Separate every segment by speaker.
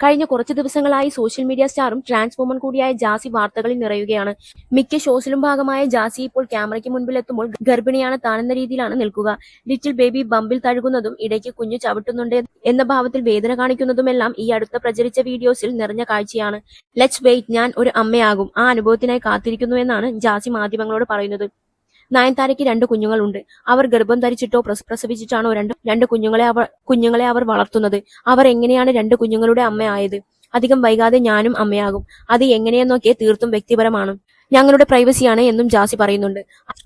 Speaker 1: കഴിഞ്ഞ കുറച്ചു ദിവസങ്ങളായി സോഷ്യൽ മീഡിയ സ്റ്റാറും ട്രാൻസ് വുമൺ കൂടിയായ ജാസി വാർത്തകളിൽ നിറയുകയാണ്. മിക്ക ഷോസിലും ഭാഗമായ ജാസി ഇപ്പോൾ ക്യാമറയ്ക്ക് മുൻപിലെത്തുമ്പോൾ ഗർഭിണിയാണ് താനെന്ന രീതിയിലാണ് നിൽക്കുക. ലിറ്റിൽ ബേബി ബമ്പിൽ തഴുകുന്നതും ഇടയ്ക്ക് കുഞ്ഞു ചവിട്ടുന്നുണ്ട് എന്ന ഭാവത്തിൽ വേദന കാണിക്കുന്നതുമെല്ലാം ഈ അടുത്ത പ്രചരിച്ച വീഡിയോസിൽ നിറഞ്ഞ കാഴ്ചയാണ്. ലെറ്റ്സ് വെയിറ്റ്, ഞാൻ ഒരു അമ്മയാകും, ആ അനുഭവത്തിനായി കാത്തിരിക്കുന്നു എന്നാണ് ജാസി മാധ്യമങ്ങളോട് പറയുന്നത്. നയൻതാരയ്ക്ക് 2 കുഞ്ഞുങ്ങളുണ്ട്. അവർ ഗർഭം ധരിച്ചിട്ടോ പ്രസവിച്ചിട്ടാണോ രണ്ട് കുഞ്ഞുങ്ങളെ അവർ വളർത്തുന്നത്? അവർ എങ്ങനെയാണ് 2 കുഞ്ഞുങ്ങളുടെ അമ്മയായത്? അധികം വൈകാതെ ഞാനും അമ്മയാകും. അത് എങ്ങനെയെന്നൊക്കെ തീർത്തും വ്യക്തിപരമാണ്. ഞങ്ങളുടെ പ്രൈവസിയാണ് എന്നും ജാസി പറയുന്നുണ്ട്.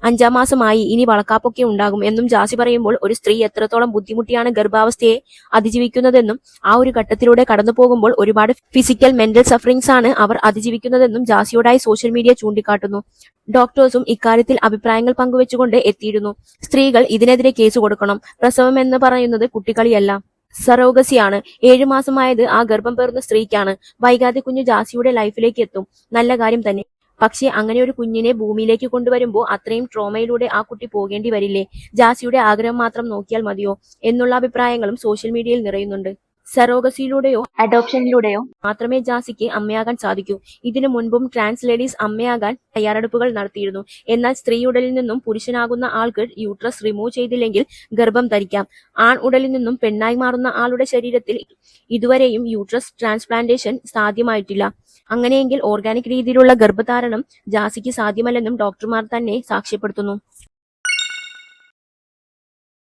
Speaker 1: 5ാം മാസമായി, ഇനി വളക്കാപ്പൊക്കെ ഉണ്ടാകും എന്നും ജാസി പറയുമ്പോൾ ഒരു സ്ത്രീ എത്രത്തോളം ബുദ്ധിമുട്ടിയാണ് ഗർഭാവസ്ഥയെ അതിജീവിക്കുന്നതെന്നും ആ ഒരു ഘട്ടത്തിലൂടെ കടന്നു പോകുമ്പോൾ ഒരുപാട് ഫിസിക്കൽ മെന്റൽ സഫറിങ്സ് ആണ് അവർ അതിജീവിക്കുന്നതെന്നും ജാസിയോടായി സോഷ്യൽ മീഡിയ ചൂണ്ടിക്കാട്ടുന്നു. ഡോക്ടേഴ്സും ഇക്കാര്യത്തിൽ അഭിപ്രായങ്ങൾ പങ്കുവെച്ചുകൊണ്ട് എത്തിയിരുന്നു. സ്ത്രീകൾ ഇതിനെതിരെ കേസ് കൊടുക്കണം. പ്രസവം എന്ന് പറയുന്നത് കുട്ടികളിയല്ല, സറോഗസിയാണ്. 7 മാസമായത് ആ ഗർഭം പേറുന്ന സ്ത്രീക്കാണ്. വൈകാതെ കുഞ്ഞു ജാസിയുടെ ലൈഫിലേക്ക് എത്തും, നല്ല കാര്യം തന്നെ. പക്ഷേ അങ്ങനെ ഒരു കുഞ്ഞിനെ ഭൂമിയിലേക്ക് കൊണ്ടുവരുമ്പോൾ അത്രയും ട്രോമയിലൂടെ ആ കുട്ടി പോകേണ്ടി വരില്ലേ? ജാസിയുടെ ആഗ്രഹം മാത്രം നോക്കിയാൽ മതിയോ എന്നുള്ള അഭിപ്രായങ്ങളും സോഷ്യൽ മീഡിയയിൽ നിറയുന്നുണ്ട്. സറോഗസിയിലൂടെയോ അഡോപ്ഷനിലൂടെയോ മാത്രമേ ജാസിക്ക് അമ്മയാകാൻ സാധിക്കൂ. ഇതിനു മുൻപും ട്രാൻസ് ലേഡീസ് അമ്മയാകാൻ തയ്യാറെടുപ്പുകൾ നടത്തിയിരുന്നു. എന്നാൽ സ്ത്രീ ഉടലിൽ നിന്നും പുരുഷനാകുന്ന ആൾക്ക് യൂട്രസ് റിമൂവ് ചെയ്തില്ലെങ്കിൽ ഗർഭം ധരിക്കാം. ആൺ ഉടലിൽ നിന്നും പെണ്ണായി മാറുന്ന ആളുടെ ശരീരത്തിൽ ഇതുവരെയും യൂട്രസ് ട്രാൻസ്പ്ലാന്റേഷൻ സാധ്യമായിട്ടില്ല. അങ്ങനെയെങ്കിൽ ഓർഗാനിക് രീതിയിലുള്ള ഗർഭധാരണം ജാസിക്ക് സാധ്യമല്ലെന്നും ഡോക്ടർമാർ തന്നെ സാക്ഷ്യപ്പെടുത്തുന്നു.